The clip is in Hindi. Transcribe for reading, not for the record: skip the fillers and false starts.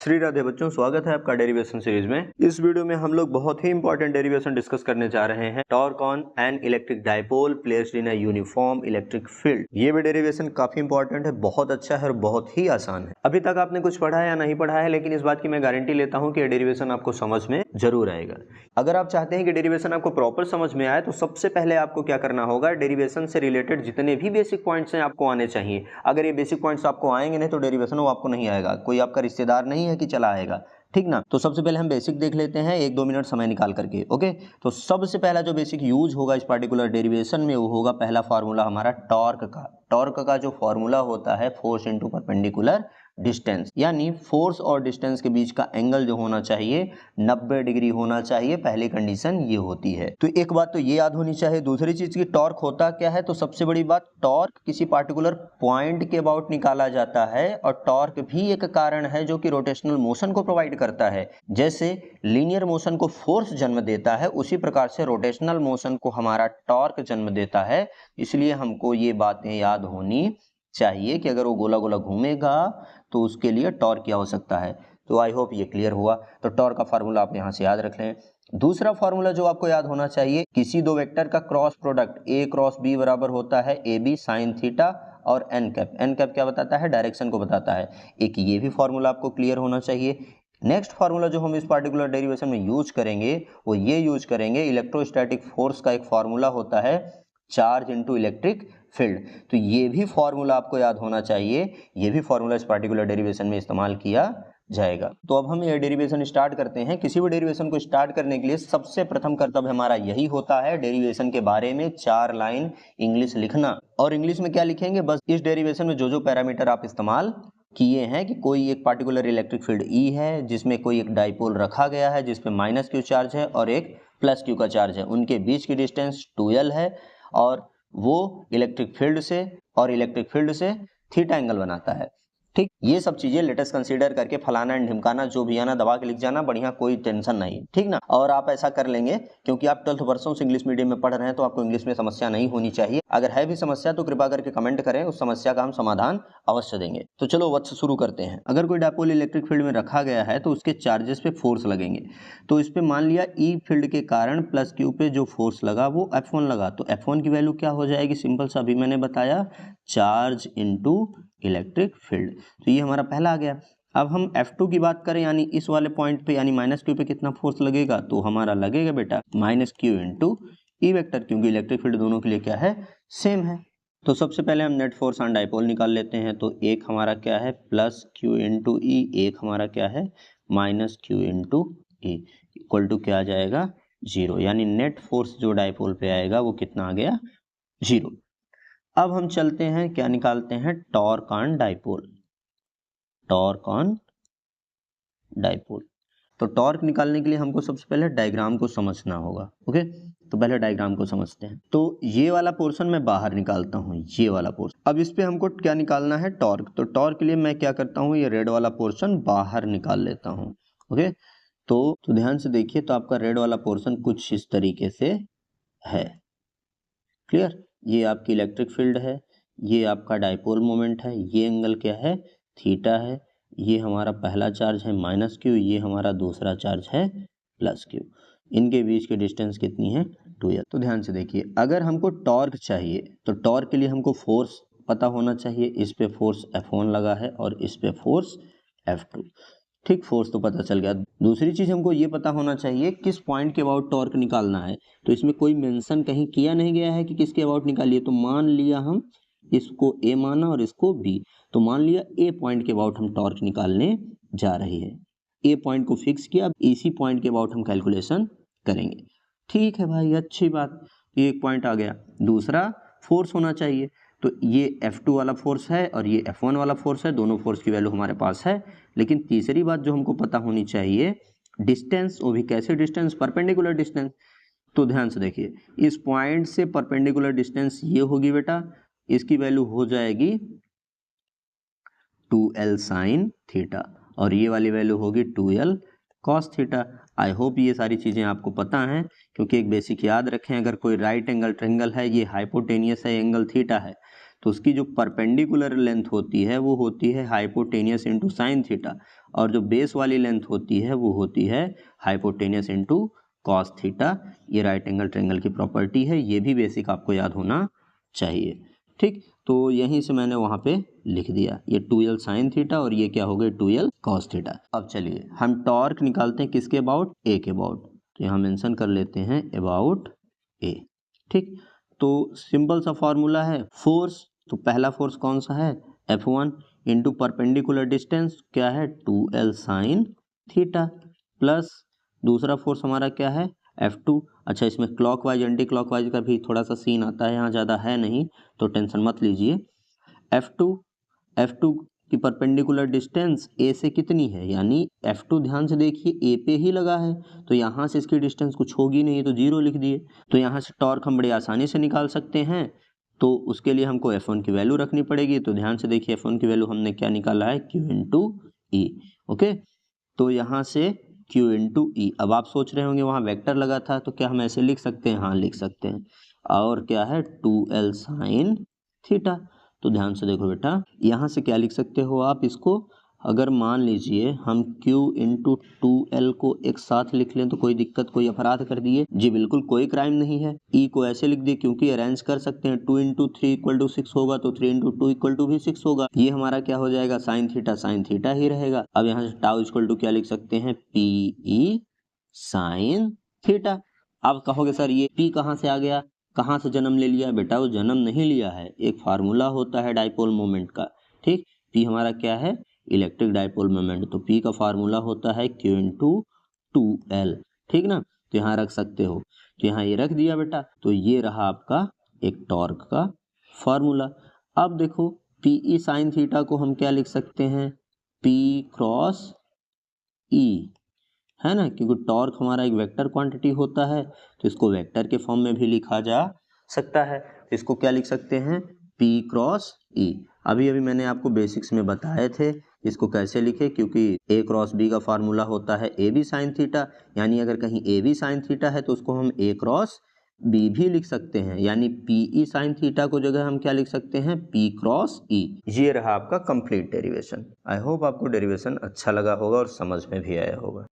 श्री राधे बच्चों, स्वागत है आपका डेरिवेशन सीरीज में। इस वीडियो में हम लोग बहुत ही इंपॉर्टेंट डेरिवेशन डिस्कस करने जा रहे हैं। Torque on an electric dipole placed in a uniform electric field. ये भी डेरिवेशन काफी इंपॉर्टेंट है, बहुत अच्छा है और बहुत ही आसान है। अभी तक आपने कुछ पढ़ा है या नहीं पढ़ा है, लेकिन इस बात की मैं गारंटी लेता हूँ कि ये डेरिवेशन आपको समझ में जरूर आएगा। अगर आप चाहते हैं कि डेरिवेशन आपको प्रॉपर समझ में आए तो सबसे पहले आपको क्या करना होगा, डेरिवेशन से रिलेटेड जितने भी बेसिक पॉइंट्स हैं आपको आने चाहिए। अगर ये बेसिक पॉइंट्स आपको आएंगे नहीं तो डेरिवेशन वो आपको नहीं आएगा। कोई आपका रिश्तेदार नहीं है कि चला आएगा, ठीक ना। तो सबसे पहले हम बेसिक देख लेते हैं 1-2 मिनट समय निकाल करके। ओके, तो सबसे पहला जो बेसिक यूज होगा इस पार्टिकुलर डेरिवेशन में वो होगा पहला फार्मूला हमारा टॉर्क का। टॉर्क का जो फार्मूला होता है फोर्स इनटू परपेंडिकुलर डिस्टेंस, यानी फोर्स और डिस्टेंस के बीच का एंगल जो होना चाहिए 90 डिग्री होना चाहिए। पहली कंडीशन ये होती है। तो एक बात तो ये याद होनी चाहिए। दूसरी चीज की टॉर्क होता क्या है, तो सबसे बड़ी बात, टॉर्क किसी पार्टिकुलर पॉइंट के अबाउट निकाला जाता है और टॉर्क भी एक कारण है जो कि रोटेशनल मोशन को प्रोवाइड करता है। जैसे लीनियर मोशन को फोर्स जन्म देता है, उसी प्रकार से रोटेशनल मोशन को हमारा टॉर्क जन्म देता है। इसलिए हमको ये बातें याद होनी चाहिए कि अगर वो गोला गोला घूमेगा तो उसके लिए टॉर्क की आवश्यकता है। तो आई होप ये क्लियर हुआ। तो टॉर्क का फार्मूला आप यहां से याद रख लें। दूसरा फार्मूला जो आपको याद होना चाहिए, किसी दो वेक्टर का cross product A cross B बराबर होता है ए बी साइन थीटा और एन कैप। एन कैप क्या बताता है, डायरेक्शन को बताता है। एक ये भी फार्मूला आपको क्लियर होना चाहिए। नेक्स्ट फार्मूला जो हम इस पार्टिकुलर डेरिवेशन में यूज करेंगे वो ये यूज करेंगे, इलेक्ट्रोस्टैटिक फोर्स का एक फार्मूला होता है चार्ज इनटू इलेक्ट्रिक फील्ड। तो ये भी फार्मूला आपको याद होना चाहिए। ये भी फार्मूला इस पार्टिकुलर डेरिवेशन में इस्तेमाल किया जाएगा। तो अब हम ये डेरिवेशन स्टार्ट करते हैं। किसी भी डेरिवेशन को स्टार्ट करने के लिए सबसे प्रथम कर्तव्य हमारा यही होता है, डेरिवेशन के बारे में 4 लाइन इंग्लिश लिखना। और इंग्लिश में क्या लिखेंगे, बस इस डेरिवेशन में जो जो पैरामीटर आप इस्तेमाल किए हैं कि कोई एक पार्टिकुलर इलेक्ट्रिक फील्ड ई है जिसमें कोई एक डाइपोल रखा गया है जिसपे माइनस क्यू चार्ज है और एक प्लस क्यू का चार्ज है, उनके बीच की डिस्टेंस 2l है और वो इलेक्ट्रिक फील्ड से थीटा एंगल बनाता है। ठीक, ये सब चीजें लेटेस्ट कंसीडर करके फलाना एंड ढिमकाना जो भी आना दबा के लिख जाना, बढ़िया, कोई टेंशन नहीं, ठीक ना। और आप ऐसा कर लेंगे क्योंकि आप 12th वर्षों से इंग्लिश मीडियम में पढ़ रहे हैं तो आपको इंग्लिश में समस्या नहीं होनी चाहिए। अगर है भी समस्या तो कृपा करके कमेंट करें, उस समस्या का हम समाधान अवश्य देंगे। तो चलो वत्स शुरू करते हैं। अगर कोई डाइपोल इलेक्ट्रिक फील्ड में रखा गया है तो उसके चार्जेस पे फोर्स लगेंगे। तो इस पे मान लिया ई फील्ड के कारण प्लस क्यू पे जो फोर्स लगा वो F1 लगा, तो F1 की वैल्यू क्या हो जाएगी, सिंपल सा अभी मैंने बताया, चार्ज इनटू इलेक्ट्रिक फील्ड। तो ये हमारा पहला आ गया। अब हम F2 की बात करें, यानी इस वाले पॉइंट पे यानी माइनस क्यू पे कितना फोर्स लगेगा, तो हमारा लगेगा बेटा minus Q into E vector, क्योंकि इलेक्ट्रिक फील्ड दोनों के लिए क्या है, सेम है। तो सबसे पहले हम नेट फोर्स ऑन डाइपोल निकाल लेते हैं। तो एक हमारा क्या है प्लस क्यू इंटू ई, एक हमारा क्या है minus Q into E, equal to क्या आ जाएगा 0, यानी नेट फोर्स जो डाइपोल पे आएगा वो कितना आ गया 0। अब हम चलते हैं, क्या निकालते हैं, torque on dipole. Torque on dipole, तो टॉर्क निकालने के लिए हमको सबसे पहले डायग्राम को समझना होगा। ओके, तो पहले डायग्राम को समझते हैं। तो ये वाला पोर्शन मैं बाहर निकालता हूँ, ये वाला पोर्शन। अब इस पे हमको क्या निकालना है, टॉर्क। तो टॉर्क के लिए मैं क्या करता हूँ, ये रेड वाला पोर्शन बाहर निकाल लेता हूँ। ओके, तो ध्यान से देखिए, तो आपका रेड वाला पोर्शन कुछ इस तरीके से है। क्लियर, ये आपकी इलेक्ट्रिक फील्ड है, ये आपका डाइपोल मोमेंट है, ये एंगल क्या है, थीटा है, ये हमारा पहला चार्ज है माइनस क्यू, ये हमारा दूसरा चार्ज है प्लस क्यू। इनके बीच की डिस्टेंस कितनी है 2l। तो ध्यान से देखिए, अगर हमको टॉर्क चाहिए तो टॉर्क के लिए हमको फोर्स पता होना चाहिए। इस पे फोर्स F1 लगा है और इस पे फोर्स F2। ठीक, फोर्स तो पता चल गया। दूसरी चीज हमको ये पता होना चाहिए किस पॉइंट के अबाउट टॉर्क निकालना है। तो इसमें कोई मेंशन कहीं किया नहीं गया है कि किसके अबाउट निकालिए। तो मान लिया हम इसको ए माना और इसको बी, तो मान लिया ए पॉइंट के अबाउट हम टॉर्क निकालने जा रही है। ए पॉइंट को फिक्स किया, अब इसी पॉइंट के अबाउट हम कैलकुलेशन करेंगे। ठीक है भाई, अच्छी बात, ये एक पॉइंट आ गया। दूसरा फोर्स होना चाहिए, तो ये F2 वाला फोर्स है और ये F1 वाला फोर्स है, दोनों फोर्स की वैल्यू हमारे पास है। लेकिन तीसरी बात जो हमको पता होनी चाहिए, डिस्टेंस, वो भी कैसे डिस्टेंस, परपेंडिकुलर डिस्टेंस। तो ध्यान से देखिए, इस पॉइंट से परपेंडिकुलर डिस्टेंस ये होगी बेटा, इसकी वैल्यू हो जाएगी 2l साइन थीटा और ये वाली वैल्यू होगी 2l cos theta. I hope ये सारी चीजें आपको पता हैं, क्योंकि एक बेसिक याद रखें, अगर कोई राइट एंगल ट्रायंगल है, ये हाइपोटेनियस है, एंगल थीटा है, तो उसकी जो परपेंडिकुलर लेंथ होती है वो होती है हाइपोटेनियस इंटू साइन थीटा, और जो बेस वाली लेंथ होती है वो होती है हाइपोटेनियस इंटू कॉस थीटा। ये राइट एंगल ट्रायंगल की प्रॉपर्टी है, ये भी बेसिक आपको याद होना चाहिए। ठीक, तो यहीं से मैंने वहाँ पे लिख दिया, ये 2l साइन थीटा और ये क्या हो गया 2l कॉस थीटा। अब चलिए हम टॉर्क निकालते हैं किसके अबाउट, ए के अबाउट, तो यहाँ मेंशन कर लेते हैं अबाउट ए। ठीक, तो सिंपल सा फॉर्मूला है फोर्स, तो पहला फोर्स कौन सा है F1 इंटू परपेंडिकुलर डिस्टेंस क्या है 2l साइन थीटा, प्लस दूसरा फोर्स हमारा क्या है F2। अच्छा, इसमें क्लॉकवाइज एंटी क्लॉकवाइज का भी थोड़ा सा सीन आता है, यहाँ ज़्यादा है नहीं तो टेंशन मत लीजिए। F2 की परपेंडिकुलर डिस्टेंस A से कितनी है, यानी F2 ध्यान से देखिए A पे ही लगा है, तो यहाँ से इसकी डिस्टेंस कुछ होगी नहीं तो 0 लिख दिए। तो यहाँ से टॉर्क हम बड़े आसानी से निकाल सकते हैं, तो उसके लिए हमको F1 की वैल्यू रखनी पड़ेगी। तो ध्यान से देखिए F1 की वैल्यू हमने क्या निकाला है Q इंटू ई। ओके, तो यहाँ से Q इंटू ई। अब आप सोच रहे होंगे वहाँ वेक्टर लगा था तो क्या हम ऐसे लिख सकते हैं, हाँ लिख सकते हैं। और क्या है 2l साइन थीटा। तो ध्यान से देखो बेटा, यहाँ से क्या लिख सकते हो आप इसको, अगर मान लीजिए हम Q इंटू 2l को एक साथ लिख लें तो कोई दिक्कत, कोई अपराध कर दिए जी, बिल्कुल कोई क्राइम नहीं है। E को ऐसे लिख दिए क्योंकि अरेंज कर सकते हैं, 2 इंटू 3 इक्वल टू 6 होगा तो 3 इंटू 2 इक्वल टू भी 6 होगा। ये हमारा क्या हो जाएगा साइन थीटा ही रहेगा। अब यहाँ से टाउ इक्वल टू क्या लिख सकते हैं PE साइन थीटा। अब कहोगे सर ये P कहाँ से आ गया, कहाँ से जन्म ले लिया, बेटा वो जन्म नहीं लिया है, एक फार्मूला होता है डाइपोल मोमेंट का। ठीक, P हमारा क्या है इलेक्ट्रिक डाइपोल मोमेंट, तो P का फार्मूला होता है Q इंटू 2l। ठीक ना, तो यहाँ रख सकते हो, तो यहाँ ये रख दिया बेटा, तो ये रहा आपका एक टॉर्क का फार्मूला। अब देखो PE साइन थीटा को हम क्या लिख सकते हैं P क्रॉस E, है ना, क्योंकि टॉर्क हमारा एक वेक्टर क्वांटिटी होता है तो इसको वेक्टर के फॉर्म में भी लिखा जा सकता है। तो इसको क्या लिख सकते हैं P क्रॉस E। अभी मैंने आपको बेसिक्स में बताए थे इसको कैसे लिखे, क्योंकि A क्रॉस B का फार्मूला होता है AB साइन थीटा, यानी अगर कहीं AB साइन थीटा है तो उसको हम A क्रॉस B भी लिख सकते हैं, यानी PE साइन थीटा को जगह हम क्या लिख सकते हैं P क्रॉस E। ये रहा आपका कंप्लीट डेरिवेशन। आई होप आपको डेरिवेशन अच्छा लगा होगा और समझ में भी आया होगा।